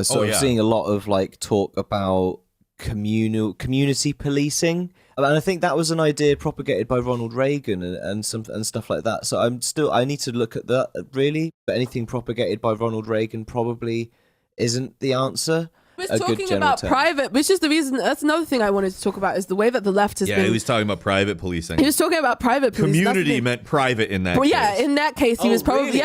So I'm seeing a lot of like talk about community policing, and I think that was an idea propagated by Ronald Reagan and stuff like that. So I need to look at that really, but anything propagated by Ronald Reagan probably isn't the answer. We're talking about private, which is the reason. That's another thing I wanted to talk about is the way that the left has been. Yeah, he was talking about private policing. He was talking about private policing. Community meant private in that case. Yeah, in that case, he was probably, really?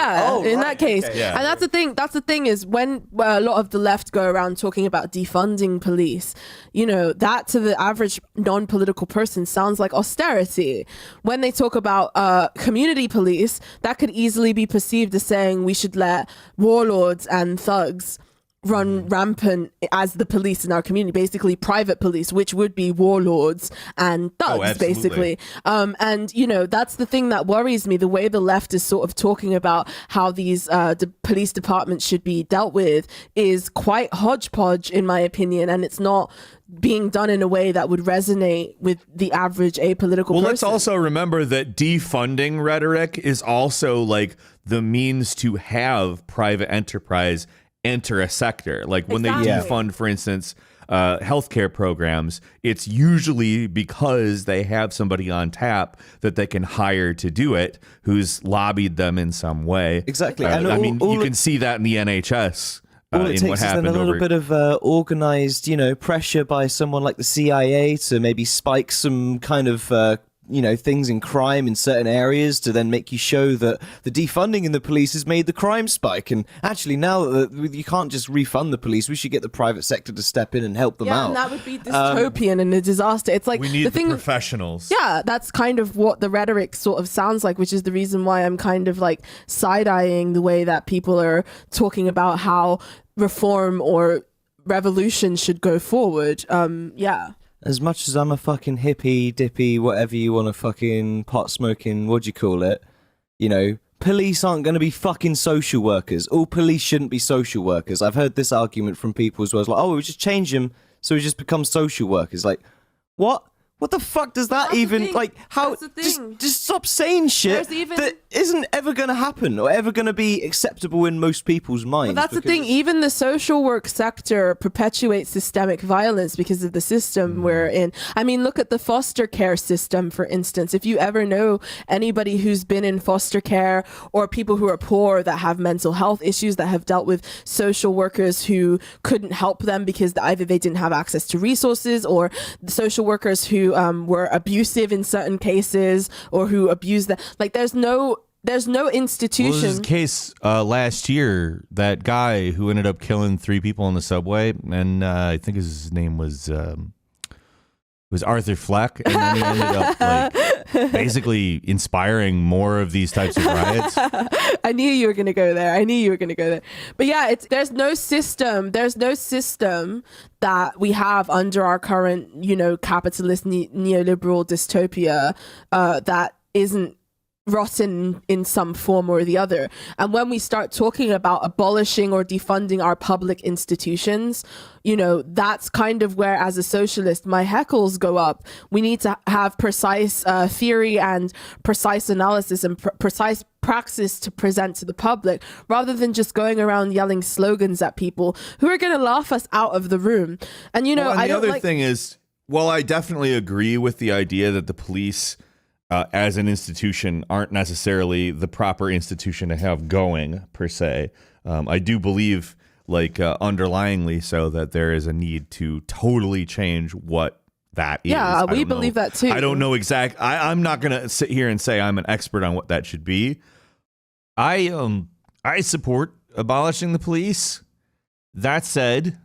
that case. Okay. Yeah. And that's the thing. That's the thing is when a lot of the left go around talking about defunding police, you know, that to the average non-political person sounds like austerity. When they talk about community police, that could easily be perceived as saying we should let warlords and thugs run rampant as the police in our community, basically private police, which would be warlords and thugs, basically. And, you know, that's the thing that worries me, the way the left is sort of talking about how these police departments should be dealt with is quite hodgepodge, in my opinion, and it's not being done in a way that would resonate with the average apolitical person. Well, let's also remember that defunding rhetoric is also like the means to have private enterprise enter a sector. Like when they defund, for instance, healthcare programs, it's usually because they have somebody on tap that they can hire to do it who's lobbied them in some way. Exactly. And you can see that in the NHS. All it takes is then a little bit of organized, you know, pressure by someone like the CIA to maybe spike some kind of you know, things in crime in certain areas to then make you show that the defunding in the police has made the crime spike. And actually now you can't just refund the police. We should get the private sector to step in and help them out. Yeah, and that would be dystopian and a disaster. It's like we need the professionals. Yeah, that's kind of what the rhetoric sort of sounds like, which is the reason why I'm kind of like side-eyeing the way that people are talking about how reform or revolution should go forward. Yeah. As much as I'm a fucking hippie, dippy, whatever you want to fucking pot smoking, what do you call it? You know, police aren't going to be fucking social workers. All police shouldn't be social workers. I've heard this argument from people as well. It's like, oh, we just change them so we just become social workers. Like, what? What the fuck does that even, like, how, just stop saying shit that isn't ever going to happen or ever going to be acceptable in most people's minds. But that's the thing, even the social work sector perpetuates systemic violence because of the system we're in. I mean, look at the foster care system, for instance. If you ever know anybody who's been in foster care or people who are poor that have mental health issues, that have dealt with social workers who couldn't help them because either they didn't have access to resources, or the social workers who were abusive in certain cases, or who abused them. Like there's no institution. Well, this is a case last year, that guy who ended up killing 3 people on the subway, and I think his name was Arthur Fleck, and then he ended up like basically inspiring more of these types of riots. I knew you were going to go there. But yeah, there's no system that we have under our current, you know, capitalist neoliberal dystopia that isn't rotten in some form or the other. And when we start talking about abolishing or defunding our public institutions, you know, that's kind of where, as a socialist, my heckles go up. We need to have precise theory and precise analysis and precise praxis to present to the public, rather than just going around yelling slogans at people who are going to laugh us out of the room. And, you know, the other thing is, well, I definitely agree with the idea that the police as an institution aren't necessarily the proper institution to have going, per se. I do believe, like underlyingly so, that there is a need to totally change what that is. Yeah, we believe that too. I don't know I'm not going to sit here and say I'm an expert on what that should be. I support abolishing the police. That said,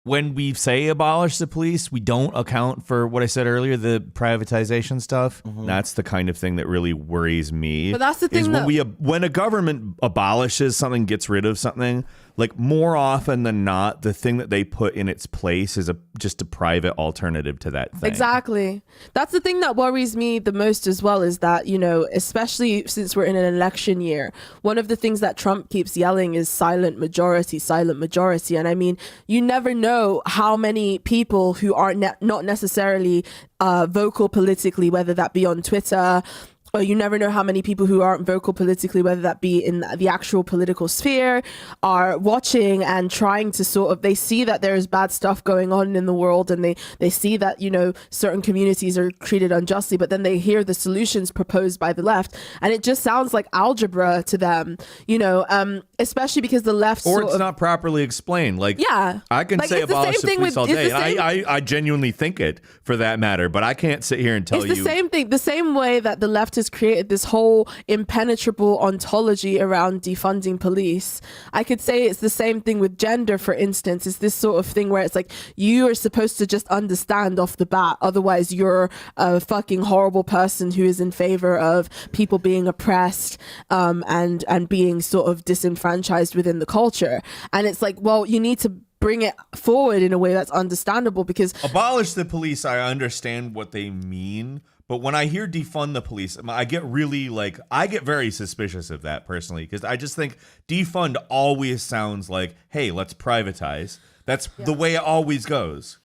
when we say abolish the police, we don't account for what I said earlier, the privatization stuff. That's the kind of thing that really worries me. But that's the thing, when a government abolishes something, gets rid of something, like more often than not, the thing that they put in its place is just a private alternative to that thing. Exactly. That's the thing that worries me the most as well, is that, you know, especially since we're in an election year, one of the things that Trump keeps yelling is silent majority, silent majority. And I mean, you never know how many people who are not necessarily vocal politically, whether that be on Twitter you never know how many people who aren't vocal politically, whether that be in the actual political sphere, are watching and trying to sort of, they see that there's bad stuff going on in the world, and they see that, you know, certain communities are treated unjustly, but then they hear the solutions proposed by the left, and it just sounds like algebra to them, you know, especially because the left or it's not properly explained. Like, yeah, I can say abolish the police all day, and I genuinely think it, for that matter, but I can't sit here and tell you. It's the same thing, the same way that the left has created this whole impenetrable ontology around defunding police. I could say it's the same thing with gender, for instance. It's this sort of thing where it's like, you are supposed to just understand off the bat, otherwise you're a fucking horrible person who is in favor of people being oppressed, and being sort of disenfranchised within the culture. And it's like, well, you need to bring it forward in a way that's understandable, because abolish the police, I understand what they mean, but when I hear defund the police, I get really I get very suspicious of that personally, because I just think defund always sounds like, hey, let's privatize. That's the way it always goes.